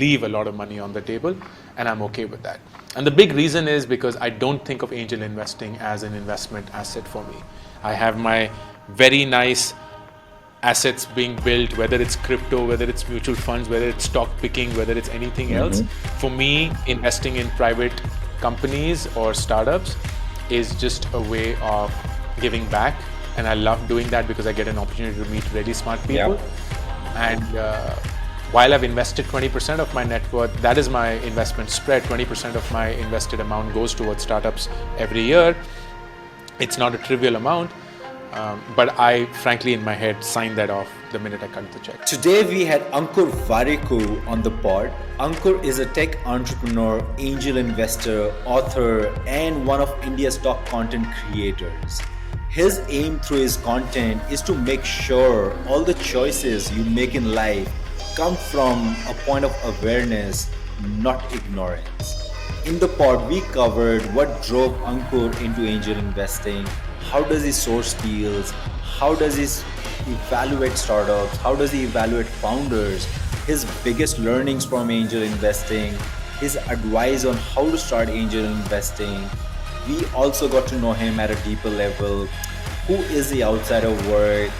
leave a lot of money on the table, and I'm okay with that. And the big reason is because I don't think of angel investing as an investment asset for me. I have my very nice assets being built, whether it's crypto, whether it's mutual funds, whether it's stock picking, whether it's anything else. For me, investing in private companies or startups is just a way of giving back. And I love doing that because I get an opportunity to meet really smart people. Yep. And while I've invested 20% of my net worth, that is my investment spread. 20% of my invested amount goes towards startups every year. It's not a trivial amount, but I, frankly, in my head, signed that off the minute I cut the check. Today we had Ankur Warikoo on the pod. Ankur is a tech entrepreneur, angel investor, author, and one of India's top content creators. His aim through his content is to make sure all the choices you make in life come from a point of awareness, not ignorance. In the pod, we covered what drove Ankur into angel investing, how does he source deals, how does he evaluate startups, how does he evaluate founders, his biggest learnings from angel investing, his advice on how to start angel investing. We also got to know him at a deeper level. Who is he outside of work?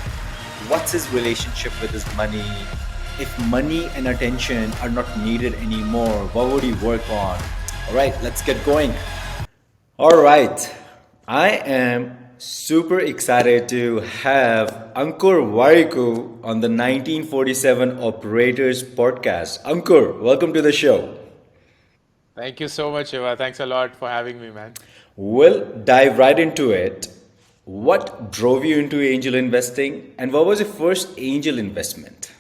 What's his relationship with his money? If money and attention are not needed anymore, what would he work on? All right, let's get going. All right, I am super excited to have Ankur Warikoo on the 1947 Operators podcast. Ankur, welcome to the show. Thank you so much, Shiva. Thanks a lot for having me, man. We'll dive right into it. What drove you into angel investing, and what was your first angel investment?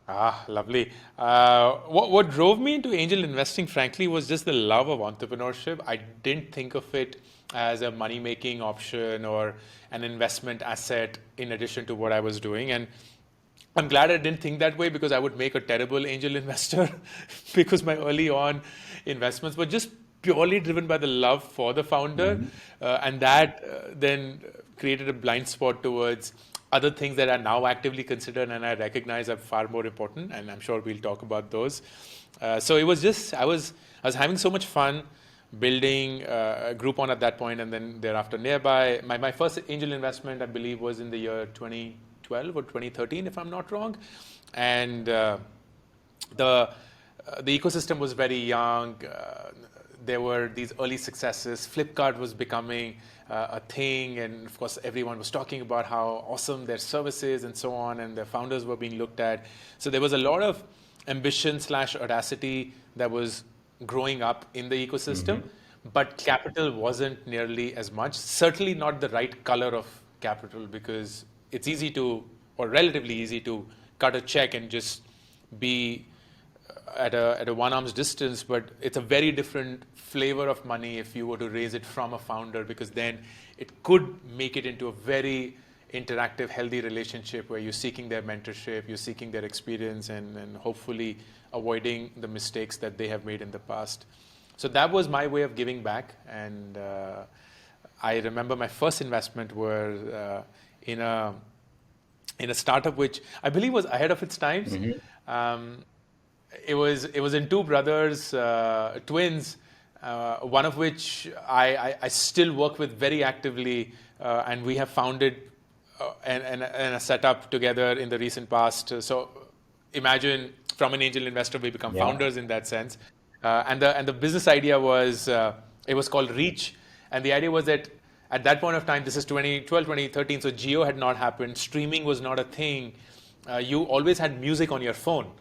Ah, lovely. What drove me into angel investing, frankly, was just the love of entrepreneurship. I didn't think of it as a money making option or an investment asset in addition to what I was doing. And I'm glad I didn't think that way because I would make a terrible angel investor because my early on investments were just purely driven by the love for the founder. And that then created a blind spot towards other things that are now actively considered and I recognize are far more important, and I'm sure we'll talk about those. So it was just I was having so much fun building a Groupon at that point, and then thereafter nearby. My first angel investment, I believe, was in the year 2012 or 2013, if I'm not wrong, and the ecosystem was very young. There were these early successes. Flipkart was becoming a thing, and of course everyone was talking about how awesome their services and so on, and their founders were being looked at. So there was a lot of ambition / audacity that was growing up in the ecosystem, but capital wasn't nearly as much. Certainly not the right color of capital, because it's easy to, or relatively easy to, cut a check and just be at a one arm's distance, but it's a very different flavor of money if you were to raise it from a founder, because then it could make it into a very interactive, healthy relationship where you're seeking their mentorship, you're seeking their experience, and hopefully avoiding the mistakes that they have made in the past. So that was my way of giving back. And I remember my first investment was in a startup which I believe was ahead of its times. It was in two brothers, twins, one of which I still work with very actively, and we have founded and set up together in the recent past. So imagine, from an angel investor, we become founders in that sense. And the business idea was, it was called Reach, and the idea was that at that point of time, this is 2012, 2013, so Geo had not happened, streaming was not a thing. You always had music on your phone.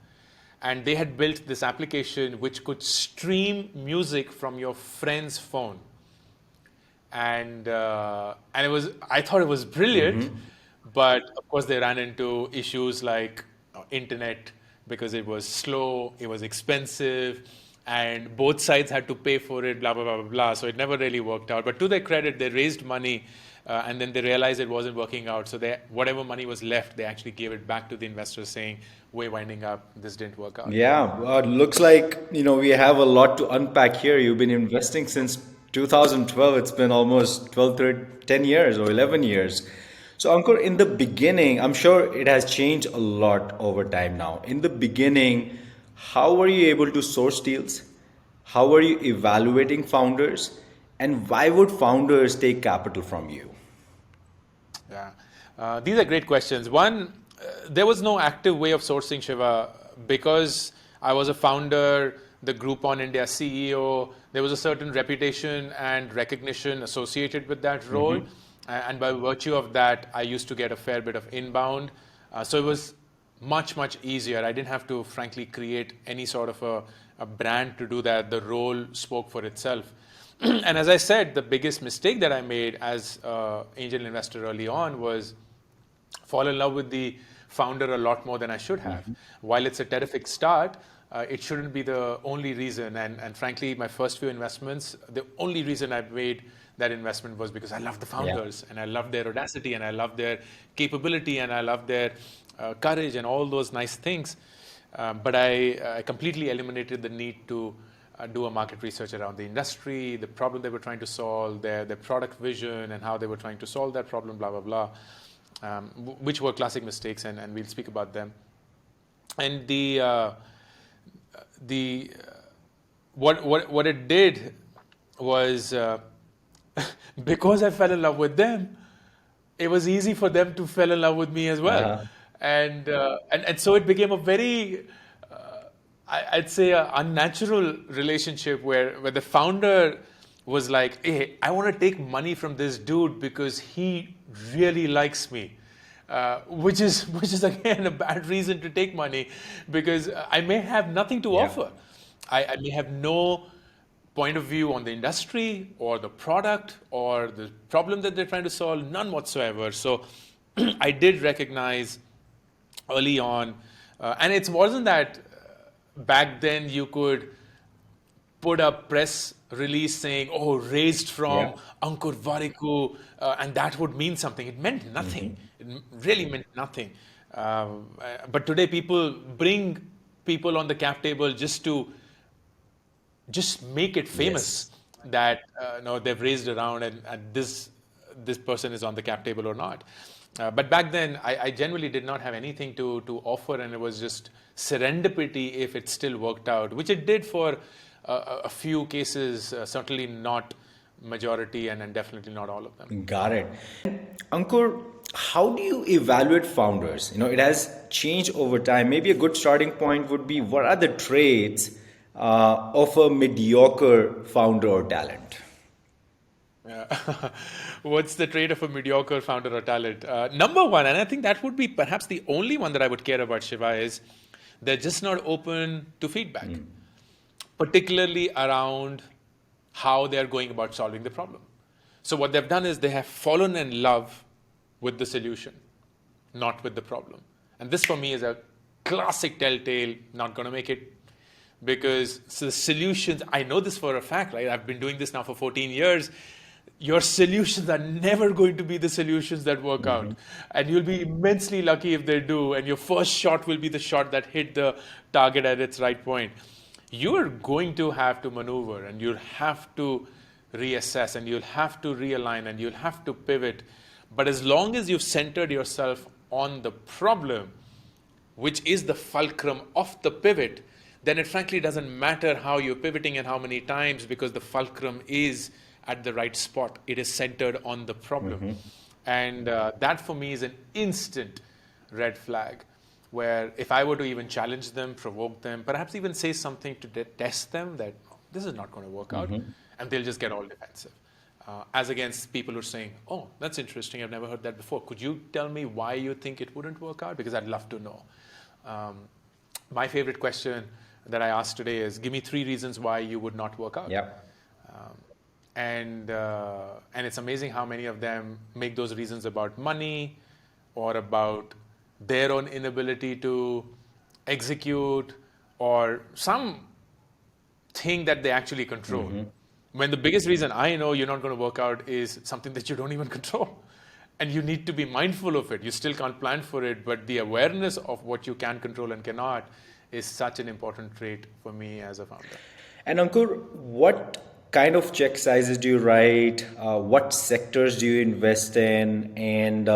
And they had built this application which could stream music from your friend's phone. And it was, I thought it was brilliant, but of course they ran into issues like internet, because it was slow, it was expensive, and both sides had to pay for it, blah, blah, blah, blah, blah. So it never really worked out. But to their credit, they raised money, and then they realized it wasn't working out. So whatever money was left, they actually gave it back to the investors, saying, "We're winding up. This didn't work out." Yeah, looks like we have a lot to unpack here. You've been investing since 2012. It's been almost 12, 13, 10 years or 11 years. So Ankur, in the beginning, I'm sure it has changed a lot over time now. In the beginning, How are you able to source deals? How are you evaluating founders? And why would founders take capital from you? Yeah, these are great questions. One, there was no active way of sourcing Shiva because I was a founder, the Groupon India CEO. There was a certain reputation and recognition associated with that role, and by virtue of that, I used to get a fair bit of inbound. So it was much easier. I didn't have to, frankly, create any sort of a brand to do that. The role spoke for itself. And as I said, the biggest mistake that I made as angel investor early on was fall in love with the founder a lot more than I should have. While it's a terrific start, it shouldn't be the only reason. And frankly, my first few investments, the only reason I made that investment was because I love the founders and I love their audacity and I love their capability and I love their courage and all those nice things. But I completely eliminated the need to do a market research around the industry, the problem they were trying to solve, their product vision, and how they were trying to solve that problem, blah, blah, blah, which were classic mistakes, and we'll speak about them. And what it did was because I fell in love with them, it was easy for them to fall in love with me as well. And so it became a very I'd say an unnatural relationship where the founder was like, hey, I want to take money from this dude because he really likes me. Which is again a bad reason to take money because I may have nothing to offer. I may have no point of view on the industry or the product or the problem that they're trying to solve, none whatsoever. So I did recognize early on, and it wasn't that back then you could put a press release saying, oh, raised from Ankur Warikoo, and that would mean something. It meant nothing. It really meant nothing. But today people bring people on the cap table just make it famous that no, they've raised around and this person is on the cap table or not. But back then, I genuinely did not have anything to offer, and it was just serendipity if it still worked out, which it did for a few cases, certainly not majority, and definitely not all of them. Got it. Ankur, how do you evaluate founders? It has changed over time. Maybe a good starting point would be what are the traits of a mediocre founder or talent? Yeah. What's the trait of a mediocre founder or talent? Number one, and I think that would be perhaps the only one that I would care about, Shiva, is they're just not open to feedback, particularly around how they're going about solving the problem. So what they've done is they have fallen in love with the solution, not with the problem. And this for me is a classic telltale, not going to make it. Because the solutions, I know this for a fact, right? I've been doing this now for 14 years. Your solutions are never going to be the solutions that work out. And you'll be immensely lucky if they do. And your first shot will be the shot that hit the target at its right point. You're going to have to maneuver and you'll have to reassess and you'll have to realign and you'll have to pivot. But as long as you've centered yourself on the problem, which is the fulcrum of the pivot, then it frankly doesn't matter how you're pivoting and how many times because the fulcrum is at the right spot. It is centered on the problem. And that for me is an instant red flag where if I were to even challenge them, provoke them, perhaps even say something to test them that this is not going to work out, and they'll just get all defensive. As against people who are saying, oh, that's interesting, I've never heard that before. Could you tell me why you think it wouldn't work out? Because I'd love to know. My favorite question that I asked today is, give me 3 reasons why you would not work out. And it's amazing how many of them make those reasons about money or about their own inability to execute or some thing that they actually control. When the biggest reason I know you're not going to work out is something that you don't even control. And you need to be mindful of it. You still can't plan for it, but the awareness of what you can control and cannot is such an important trait for me as a founder. And Ankur, what kind of check sizes do you write? What sectors do you invest in? And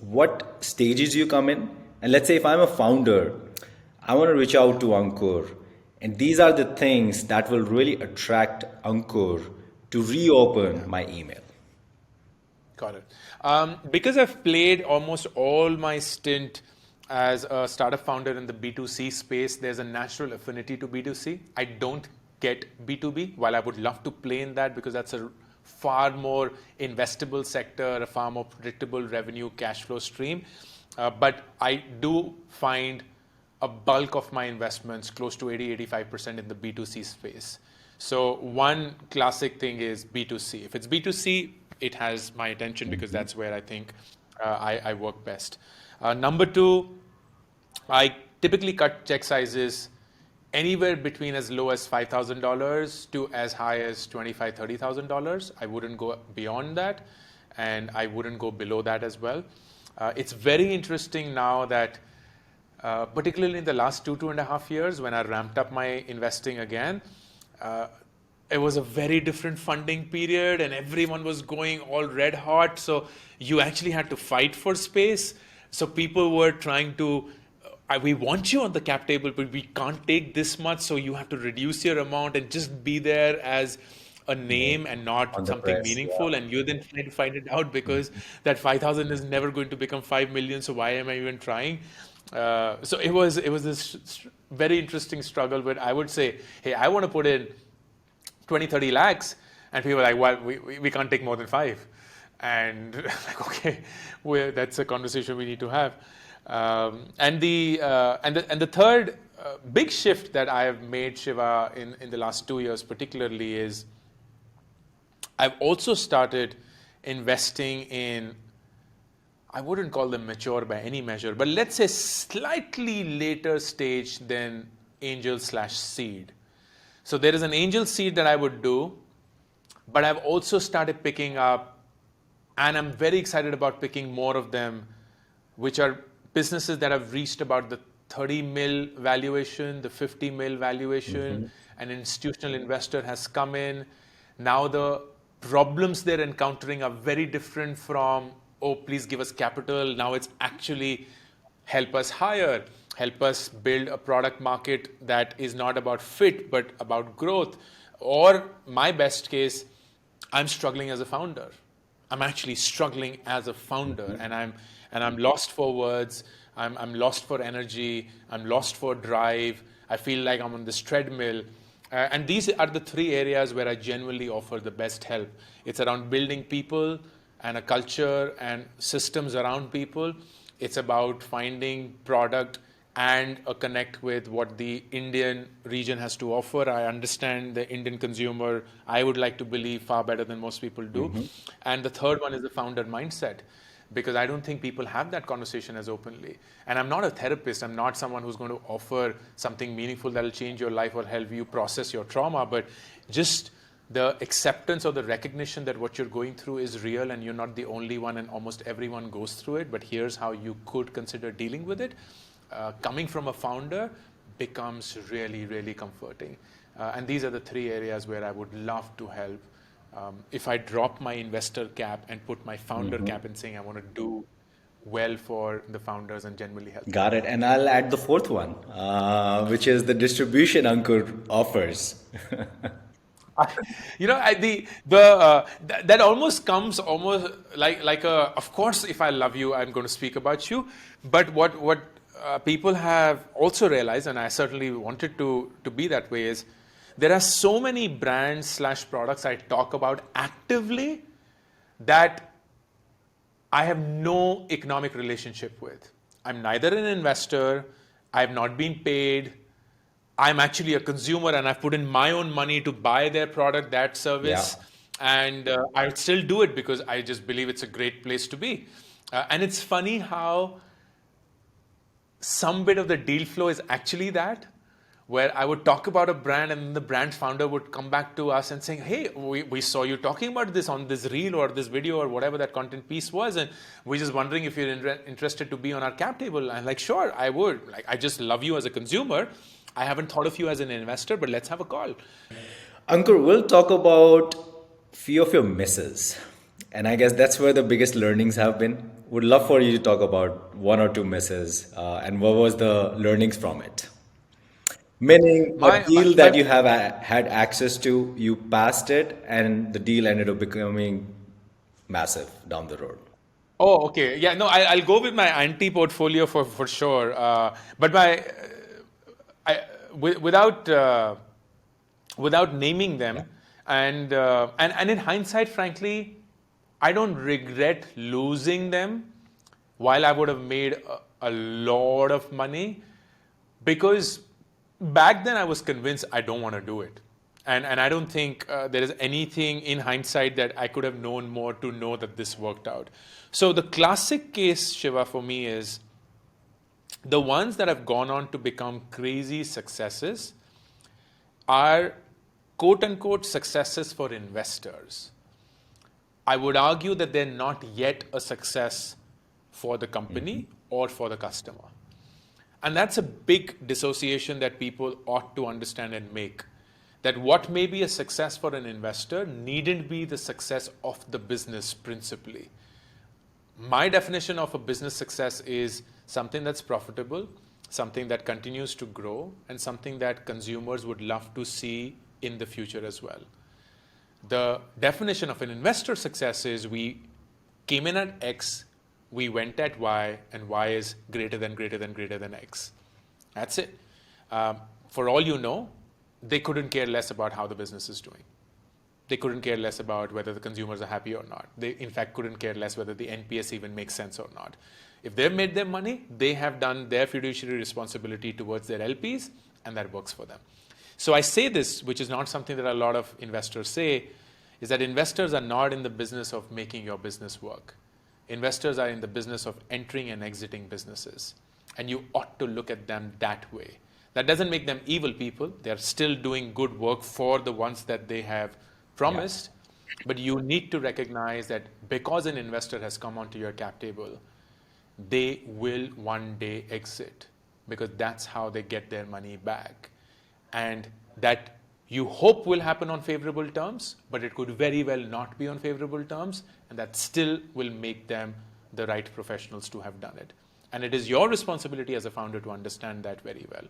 what stages do you come in? And let's say if I'm a founder, I want to reach out to Ankur. And these are the things that will really attract Ankur to reopen my email. Got it. Because I've played almost all my stint as a startup founder in the B2C space, there's a natural affinity to B2C. I don't get B2B, while I would love to play in that because that's a far more investable sector, a far more predictable revenue cash flow stream. But I do find a bulk of my investments, close to 80-85% in the B2C space. So one classic thing is B2C. If it's B2C, it has my attention because that's where I think I work best. Number two, I typically cut check sizes anywhere between as low as $5,000 to as high as $25,000, $30,000. I wouldn't go beyond that, and I wouldn't go below that as well. It's very interesting now that, particularly in the last 2.5 years, when I ramped up my investing again, it was a very different funding period and everyone was going all red hot. So you actually had to fight for space. So people were trying to, we want you on the cap table, but we can't take this much. So you have to reduce your amount and just be there as a name and not On the something press, meaningful. yeah. And you then try to find it out because that 5,000 is never going to become 5 million. So why am I even trying? So it was this very interesting struggle, but I would say, hey, I want to put in 20-30 lakhs, and people are like, well, we can't take more than 5. And like, okay, that's a conversation we need to have. And the third big shift that I have made, Shiva, in the last 2 years particularly is I've also started investing in, I wouldn't call them mature by any measure, but let's say slightly later stage than angel/seed. So there is an angel seed that I would do, but I've also started picking up, and I'm very excited about picking more of them, which are businesses that have reached about the 30 mil valuation, the 50 mil valuation. An institutional investor has come in. Now the problems they're encountering are very different from, oh, please give us capital. Now it's actually help us hire, help us build a product market that is not about fit, but about growth. Or my best case, I'm struggling as a founder. I'm actually struggling as a founder, and I'm lost for words. I'm lost for energy. I'm lost for drive. I feel like I'm on this treadmill. And these are the 3 areas where I genuinely offer the best help. It's around building people and a culture and systems around people. It's about finding product and a connect with what the Indian region has to offer. I understand the Indian consumer, I would like to believe, far better than most people do. And the third one is the founder mindset, because I don't think people have that conversation as openly. And I'm not a therapist. I'm not someone who's going to offer something meaningful that'll change your life or help you process your trauma, but just the acceptance or the recognition that what you're going through is real and you're not the only one, and almost everyone goes through it, but here's how you could consider dealing with it. Coming from a founder becomes really, really comforting. And these are the 3 areas where I would love to help. If I drop my investor cap and put my founder cap in saying I want to do well for the founders and generally help. Got it. And I'll add the 4th one, which is the distribution Ankur offers. You know, that almost comes almost like a, of course, if I love you, I'm going to speak about you. But what people have also realized, and I certainly wanted to be that way, is there are so many brands/products I talk about actively that I have no economic relationship with. I'm neither an investor, I have not been paid, I'm actually a consumer, and I've put in my own money to buy their product, that service. And I would still do it because I just believe it's a great place to be. And it's funny how some bit of the deal flow is actually that, where I would talk about a brand and the brand founder would come back to us and saying, hey, we saw you talking about this on this reel or this video or whatever that content piece was, and we're just wondering if you're interested to be on our cap table. I'm like, sure, I would. Like, I just love you as a consumer. I haven't thought of you as an investor, but let's have a call. Ankur, we'll talk about few of your misses. And I guess that's where the biggest learnings have been. would love for you to talk about one or two misses and what was the learnings from it. Meaning, a My, my, deal that my you have had access to, you passed it, and the deal ended up becoming massive down the road. Oh, okay. Yeah, no, I'll go with my anti portfolio for sure. But I, without without naming Yeah. them, and in hindsight, frankly, I don't regret losing them. While I would have made a lot of money, because back then I was convinced I don't want to do it. And I don't think there is anything in hindsight that I could have known more to know that this worked out. So the classic case, Shiva, for me is the ones that have gone on to become crazy successes are quote unquote successes for investors. I would argue that they're not yet a success for the company or for the customer. And that's a big dissociation that people ought to understand and make. That what may be a success for an investor needn't be the success of the business principally. My definition of a business success is something that's profitable, something that continues to grow, and something that consumers would love to see in the future as well. The definition of an investor success is we came in at X, we went at Y, and Y is greater than greater than greater than X. That's it. For all you know, they couldn't care less about how the business is doing. They couldn't care less about whether the consumers are happy or not. They, in fact, couldn't care less whether the NPS even makes sense or not. If they've made their money, they have done their fiduciary responsibility towards their LPs, and that works for them. So I say this, which is not something that a lot of investors say, is that investors are not in the business of making your business work. Investors are in the business of entering and exiting businesses. And you ought to look at them that way. That doesn't make them evil people. They're still doing good work for the ones that they have promised. Yeah. But you need to recognize that because an investor has come onto your cap table, they will one day exit, because that's how they get their money back. And that you hope will happen on favorable terms, but it could very well not be on favorable terms, and that still will make them the right professionals to have done it. And it is your responsibility as a founder to understand that very well.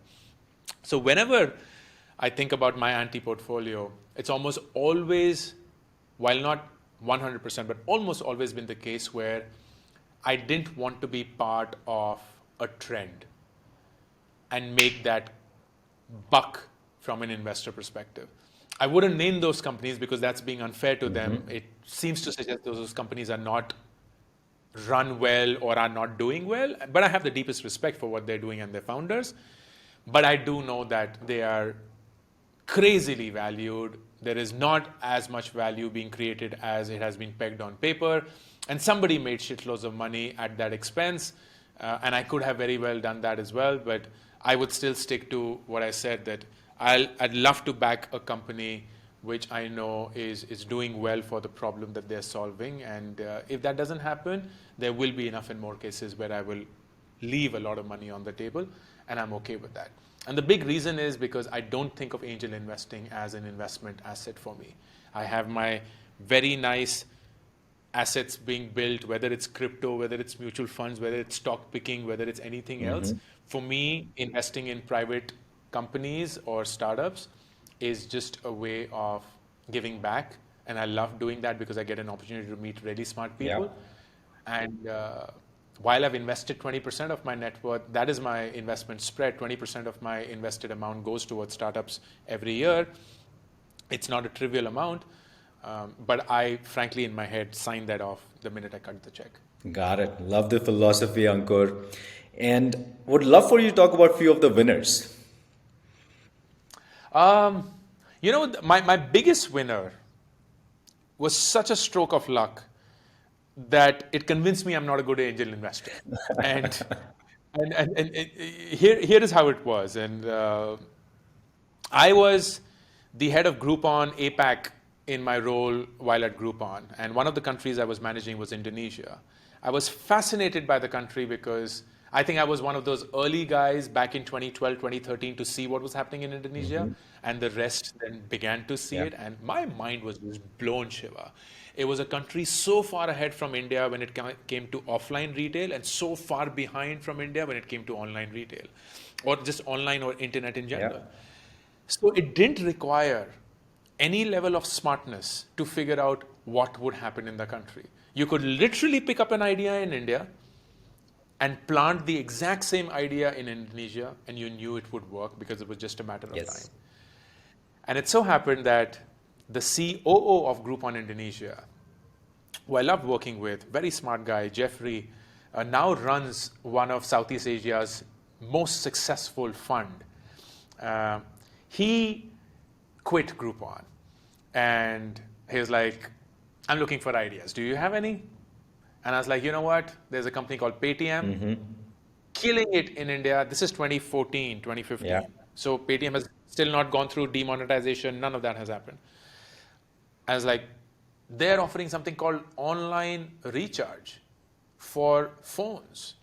So whenever I think about my anti-portfolio, it's almost always, while not 100%, but almost always been the case where I didn't want to be part of a trend and make that buck from an investor perspective. I wouldn't name those companies because that's being unfair to them. It seems to suggest those companies are not run well or are not doing well, but I have the deepest respect for what they're doing and their founders. But I do know that they are crazily valued. There is not as much value being created as it has been pegged on paper. And somebody made shitloads of money at that expense. And I could have very well done that as well. But I would still stick to what I said, that I'd love to back a company which I know is doing well for the problem that they're solving. And if that doesn't happen, there will be enough and more cases where I will leave a lot of money on the table, and I'm okay with that. And the big reason is because I don't think of angel investing as an investment asset for me. I have my very nice assets being built, whether it's crypto, whether it's mutual funds, whether it's stock picking, whether it's anything else. For me, investing in private companies or startups is just a way of giving back. And I love doing that because I get an opportunity to meet really smart people. Yeah. And while I've invested 20% of my net worth, that is my investment spread. 20% of my invested amount goes towards startups every year. It's not a trivial amount, but I, frankly, in my head, signed that off the minute I cut the check. Got it. Love the philosophy, Ankur. And would love for you to talk about a few of the winners. My biggest winner was such a stroke of luck that it convinced me I'm not a good angel investor. and here is how it was. And I was the head of Groupon APAC in my role while at Groupon. And one of the countries I was managing was Indonesia. I was fascinated by the country because I think I was one of those early guys back in 2012, 2013 to see what was happening in Indonesia, and the rest then began to see Yeah. it. And my mind was just blown, Shiva. It was a country so far ahead from India when it came to offline retail, and so far behind from India when it came to online retail, or just online or internet in general. Yeah. So it didn't require any level of smartness to figure out what would happen in the country. You could literally pick up an idea in India and plant the exact same idea in Indonesia, and you knew it would work because it was just a matter of Yes. time. And it so happened that the COO of Groupon Indonesia, who I loved working with, very smart guy, Jeffrey, now runs one of Southeast Asia's most successful fund. He quit Groupon, and he was like, I'm looking for ideas. Do you have any? And I was like, you know what? There's a company called Paytm, killing it in India. This is 2014, 2015. Yeah. So Paytm has still not gone through demonetization. None of that has happened. I was like, they're offering something called online recharge for phones.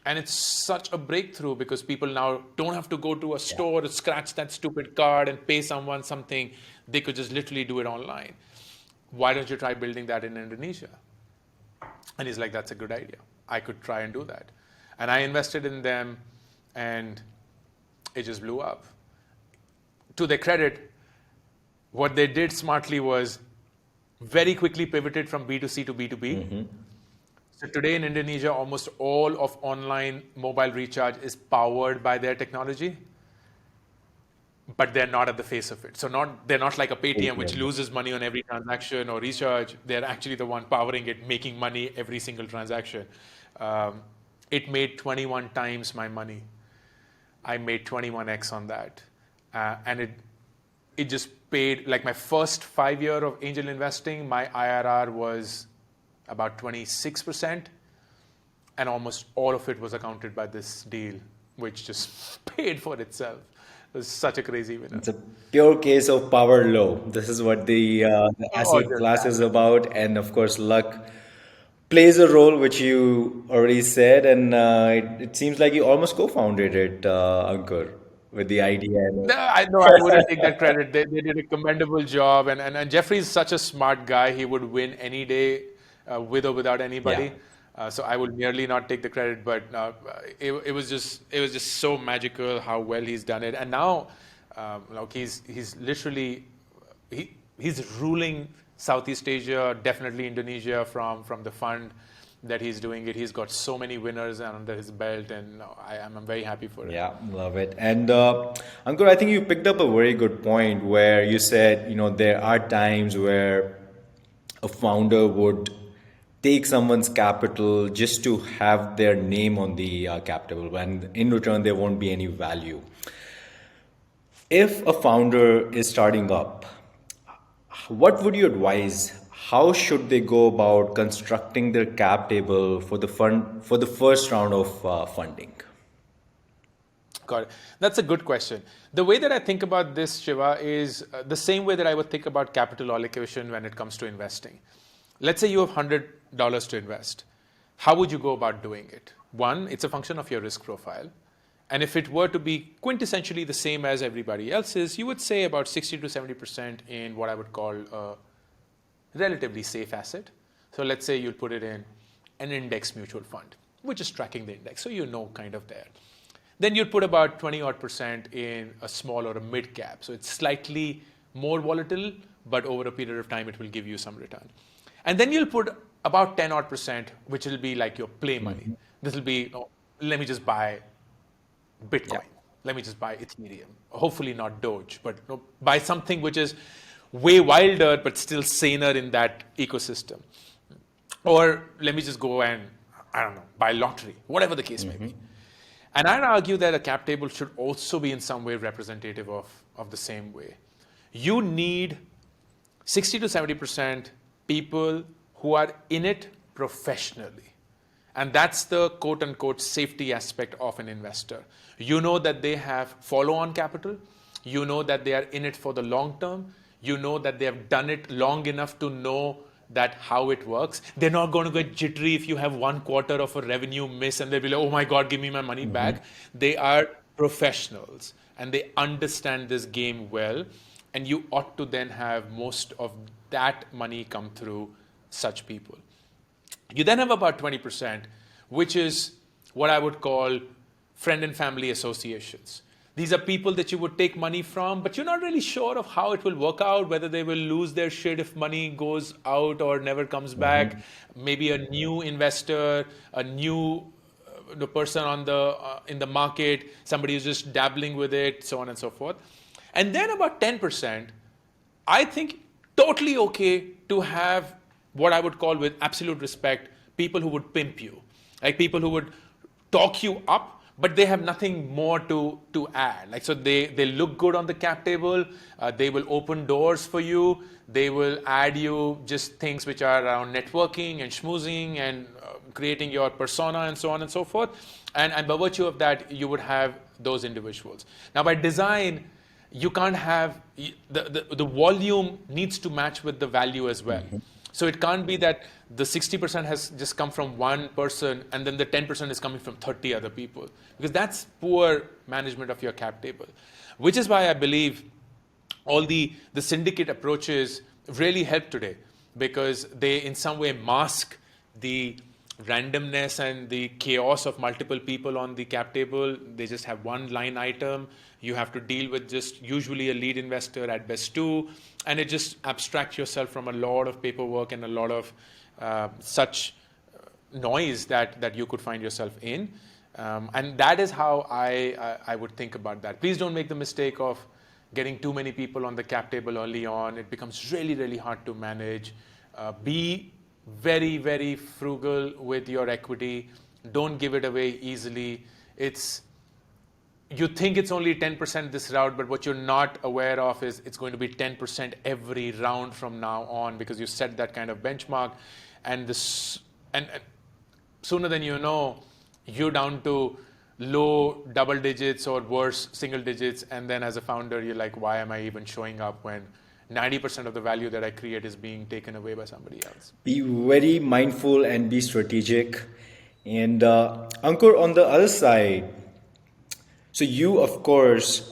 And it's such a breakthrough because people now don't have to go to a store to scratch that stupid card and pay someone something. They could just literally do it online. Why don't you try building that in Indonesia? And he's like, that's a good idea. I could try and do that. And I invested in them, and it just blew up. To their credit, what they did smartly was very quickly pivoted from B2C to B2B. So today in Indonesia, almost all of online mobile recharge is powered by their technology, but they're not at the face of it. So they're not like a Paytm, which loses money on every transaction or recharge. They're actually the one powering it, making money every single transaction. It made 21 times my money. I made 21x on that. And it just paid, like my first 5 year of angel investing, my IRR was about 26%. And almost all of it was accounted by this deal, which just paid for itself. It was such a crazy winner. It's a pure case of power low. This is what the asset just class is about. And of course, luck plays a role, which you already said. And it seems like you almost co-founded it, Ankur, with the idea. No, I know I wouldn't take that credit. They did a commendable job. And Jeffrey's such a smart guy. He would win any day with or without anybody. So I will merely not take the credit, but it was just so magical how well he's done it. And now, like he's literally he's ruling Southeast Asia, definitely Indonesia from the fund that he's doing it. He's got so many winners under his belt, and I'm very happy for it. Yeah, love it. And Ankur, I think you picked up a very good point where you said, there are times where a founder would take someone's capital just to have their name on the capital, and in return there won't be any value. If a founder is starting up, what would you advise? How should they go about constructing their cap table for the first round of funding? Got it. That's a good question. The way that I think about this, Shiva, is the same way that I would think about capital allocation when it comes to investing. Let's say you have $100 to invest. How would you go about doing it? One, it's a function of your risk profile. And if it were to be quintessentially the same as everybody else's, you would say about 60 to 70% in what I would call a relatively safe asset. So let's say you'll put it in an index mutual fund, which is tracking the index. So kind of there. Then you'd put about 20 odd percent in a small or a mid cap. So it's slightly more volatile, but over a period of time, it will give you some return. And then you'll put about 10 odd percent, which will be like your play money. This will be, let me just buy Bitcoin. Let me just buy Ethereum. Hopefully not Doge, but buy something which is way wilder, but still saner in that ecosystem. Or let me just go and, buy lottery, whatever the case may be. And I'd argue that a cap table should also be in some way representative of the same way. You need 60 to 70% people who are in it professionally. And that's the quote unquote safety aspect of an investor. You know that they have follow-on capital. You know that they are in it for the long term. You know that they have done it long enough to know that how it works. They're not going to get jittery if you have 1/4 of a revenue miss and they'll be like, oh my God, give me my money back. They are professionals and they understand this game well. And you ought to then have most of that money come through such people. You then have about 20%, which is what I would call friend and family associations. These are people that you would take money from, but you're not really sure of how it will work out, whether they will lose their shit if money goes out or never comes back. Maybe a new investor, a new the person on the in the market, somebody who's just dabbling with it, so on and so forth. And then about 10%, I think totally okay to have what I would call, with absolute respect, people who would pimp you, like people who would talk you up, but they have nothing more to add. Like, so they look good on the cap table, they will open doors for you, they will add you just things which are around networking and schmoozing and creating your persona and so on and so forth. And by virtue of that, you would have those individuals. Now, by design, you can't have, the volume needs to match with the value as well. So it can't be that the 60% has just come from one person and then the 10% is coming from 30 other people, because that's poor management of your cap table. Which is why I believe all the syndicate approaches really help today, because they in some way mask the randomness and the chaos of multiple people on the cap table. They just have one line item. You have to deal with just usually a lead investor, at best two, and it just abstracts yourself from a lot of paperwork and a lot of such noise that you could find yourself in. And that is how I would think about that. Please don't make the mistake of getting too many people on the cap table early on. It becomes really, really hard to manage. Be very, very frugal with your equity. Don't give it away easily. You think it's only 10% this round, but what you're not aware of is it's going to be 10% every round from now on, because you set that kind of benchmark. And sooner than you know, you're down to low double digits or worse single digits. And then as a founder, you're like, why am I even showing up when 90% of the value that I create is being taken away by somebody else? Be very mindful and be strategic. And Ankur, on the other side, so you, of course,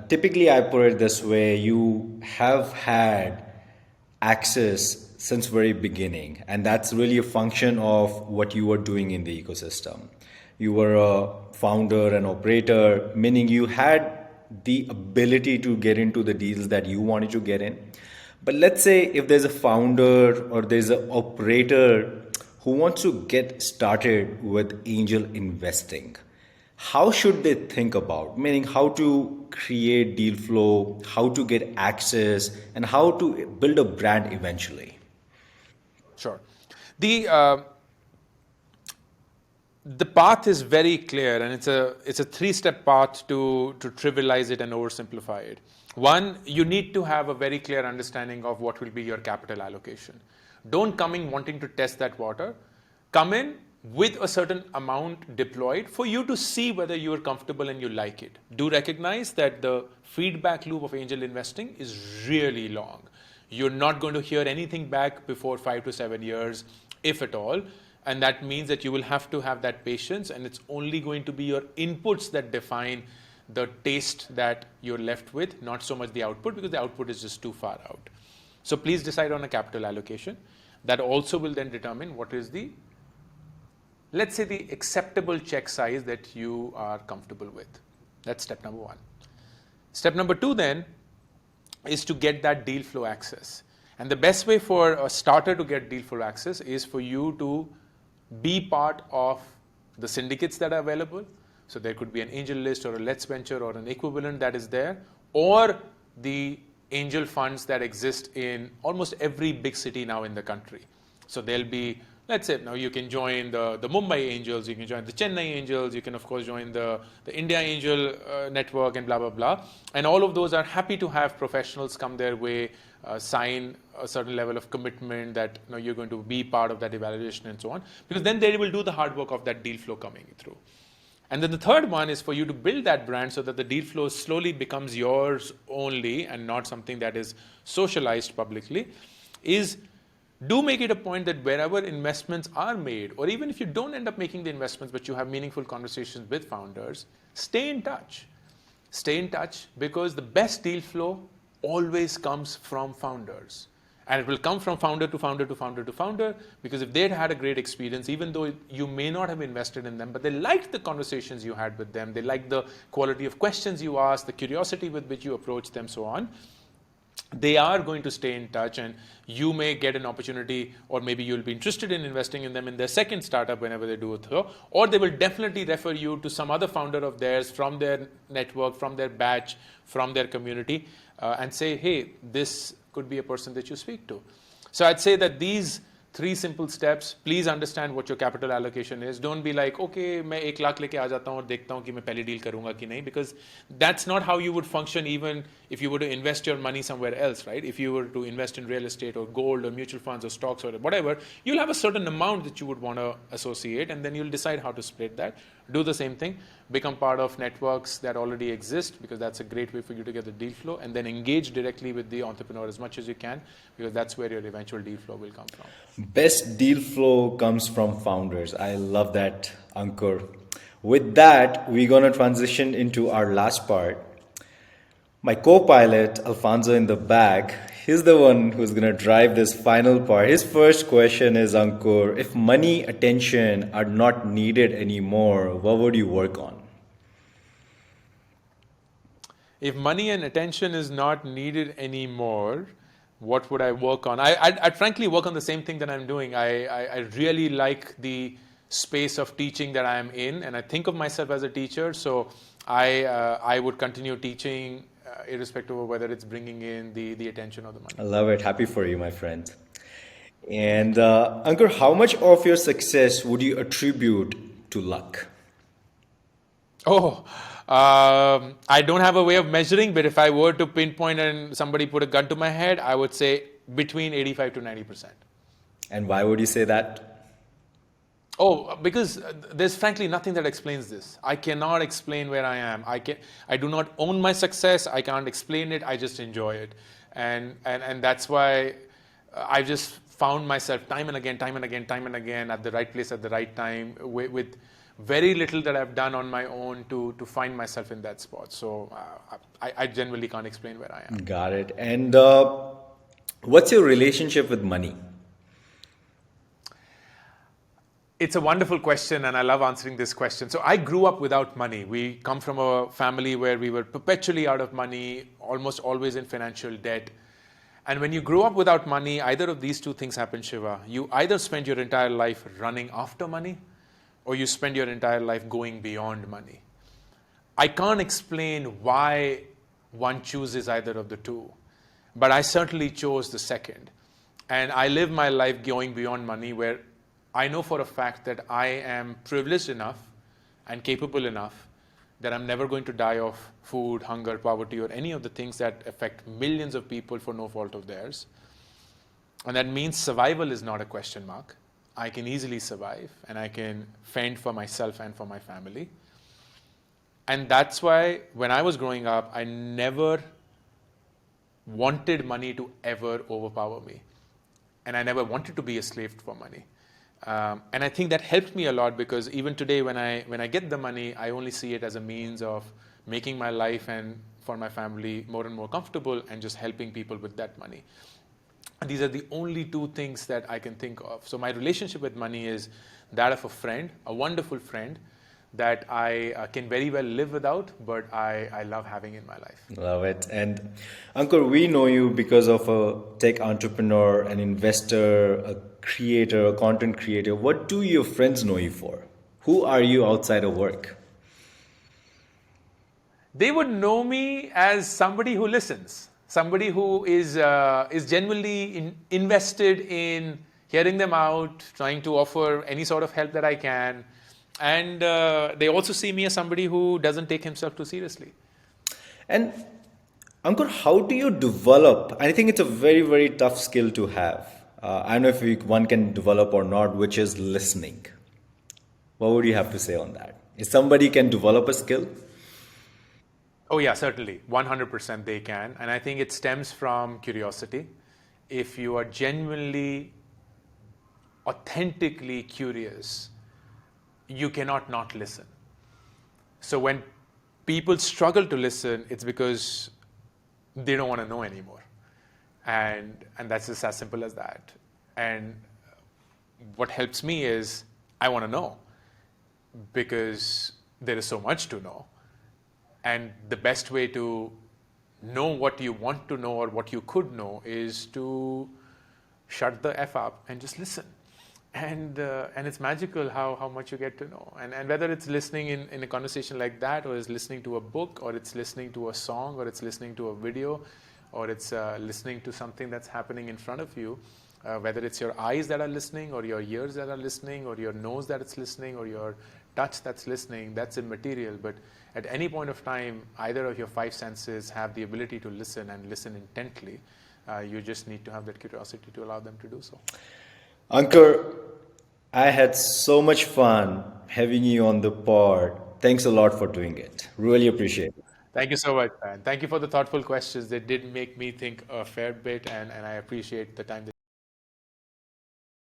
typically I put it this way: you have had access since very beginning, and that's really a function of what you were doing in the ecosystem. You were a founder and operator, meaning you had the ability to get into the deals that you wanted to get in. But let's say if there's a founder or there's an operator who wants to get started with angel investing, how should they think about, meaning how to create deal flow, how to get access, and how to build a brand eventually? Sure. The path is very clear, and it's a three-step path to trivialize it and oversimplify it. One, you need to have a very clear understanding of what will be your capital allocation. Don't come in wanting to test that water. Come in with a certain amount deployed for you to see whether you are comfortable and you like it. Do recognize that the feedback loop of angel investing is really long. You're not going to hear anything back before 5 to 7 years, if at all. And that means that you will have to have that patience, and it's only going to be your inputs that define the taste that you're left with, not so much the output, because the output is just too far out. So please decide on a capital allocation. That also will then determine what is the, let's say, the acceptable check size that you are comfortable with. That's step number one. Step number two then is to get that deal flow access. And the best way for a starter to get deal flow access is for you to be part of the syndicates that are available. So there could be an angel list or a Let's Venture or an equivalent that is there, or the angel funds that exist in almost every big city now in the country. So there'll be, let's say, now you can join the Mumbai Angels, you can join the Chennai Angels, you can of course join the India Angel network and blah, blah, blah. And all of those are happy to have professionals come their way, sign a certain level of commitment that you're going to be part of that evaluation and so on, because then they will do the hard work of that deal flow coming through. And then the third one is for you to build that brand so that the deal flow slowly becomes yours only and not something that is socialized publicly, is do make it a point that wherever investments are made, or even if you don't end up making the investments but you have meaningful conversations with founders, stay in touch. Stay in touch, because the best deal flow always comes from founders. And it will come from founder to founder to founder to founder, because if they'd had a great experience, even though you may not have invested in them, but they liked the conversations you had with them, they liked the quality of questions you asked, the curiosity with which you approached them, so on, they are going to stay in touch, and you may get an opportunity, or maybe you'll be interested in investing in them in their second startup whenever they do it, or they will definitely refer you to some other founder of theirs from their network, from their batch, from their community, and say, hey, this could be a person that you speak to. So I'd say that these 3 simple steps, please understand what your capital allocation is. Don't be like, okay, मैं 1 लाख लेके आ जाता हूँ और देखता हूँ कि मैं पहली deal करूँगा कि नहीं, because that's not how you would function even if you were to invest your money somewhere else, right? If you were to invest in real estate or gold or mutual funds or stocks or whatever, you'll have a certain amount that you would want to associate, and then you'll decide how to split that. Do the same thing. Become part of networks that already exist, because that's a great way for you to get the deal flow, and then engage directly with the entrepreneur as much as you can, because that's where your eventual deal flow will come from. Best deal flow comes from founders. I love that, Ankur. With that, we're going to transition into our last part. My co-pilot, Alfonso in the back, he's the one who's going to drive this final part. His first question is, Ankur, if money, attention are not needed anymore, what would you work on? If money and attention is not needed anymore, what would I work on? I'd frankly work on the same thing that I'm doing. I really like the space of teaching that I'm in, and I think of myself as a teacher, so I would continue teaching irrespective of whether it's bringing in the attention or the money. I love it. Happy for you, my friend. And Ankur, how much of your success would you attribute to luck? I don't have a way of measuring, but if I were to pinpoint and somebody put a gun to my head, I would say between 85 to 90%. And why would you say that? Because there's frankly nothing that explains this. I cannot explain where I am. I do not own my success. I can't explain it. I just enjoy it. And that's why I just found myself time and again at the right place at the right time with very little that I've done on my own to find myself in that spot. So I genuinely can't explain where I am. Got it. And what's your relationship with money? It's a wonderful question, and I love answering this question. So I grew up without money. We come from a family where we were perpetually out of money, almost always in financial debt. And when you grow up without money, either of these 2 things happen, Shiva. You either spend your entire life running after money, or you spend your entire life going beyond money. I can't explain why one chooses either of the 2, but I certainly chose the second. And I live my life going beyond money, where I know for a fact that I am privileged enough and capable enough that I'm never going to die of food, hunger, poverty, or any of the things that affect millions of people for no fault of theirs. And that means survival is not a question mark. I can easily survive, and I can fend for myself and for my family. And that's why when I was growing up, I never wanted money to ever overpower me. And I never wanted to be a slave for money. And I think that helped me a lot, because even today when I get the money, I only see it as a means of making my life and for my family more and more comfortable, and just helping people with that money. And these are the only 2 things that I can think of. So my relationship with money is that of a friend, a wonderful friend that I can very well live without, but I love having in my life. Love it. And Ankur, we know you because of a tech entrepreneur, an investor, a creator, a content creator. What do your friends know you for? Who are you outside of work? They would know me as somebody who listens, somebody who is genuinely invested in hearing them out, trying to offer any sort of help that I can. And they also see me as somebody who doesn't take himself too seriously. And Ankur, how do you develop? I think it's a very, very tough skill to have. I don't know if one can develop or not, which is listening. What would you have to say on that? If somebody can develop a skill, Oh, yeah, certainly. 100% they can. And I think it stems from curiosity. If you are genuinely, authentically curious, you cannot not listen. So when people struggle to listen, it's because they don't want to know anymore. And that's just as simple as that. And what helps me is I want to know because there is so much to know. And the best way to know what you want to know or what you could know is to shut the F up and just listen. And it's magical how much you get to know. And whether it's listening in a conversation like that, or it's listening to a book, or it's listening to a song, or it's listening to a video, or it's listening to something that's happening in front of you, whether it's your eyes that are listening, or your ears that are listening, or your nose that's listening, or your touch that's listening, that's immaterial. But at any point of time, either of your five senses have the ability to listen and listen intently. You just need to have that curiosity to allow them to do so. Ankur, I had so much fun having you on the pod. Thanks a lot for doing it. Really appreciate it. Thank you so much, man. Thank you for the thoughtful questions. They did make me think a fair bit, and I appreciate the time that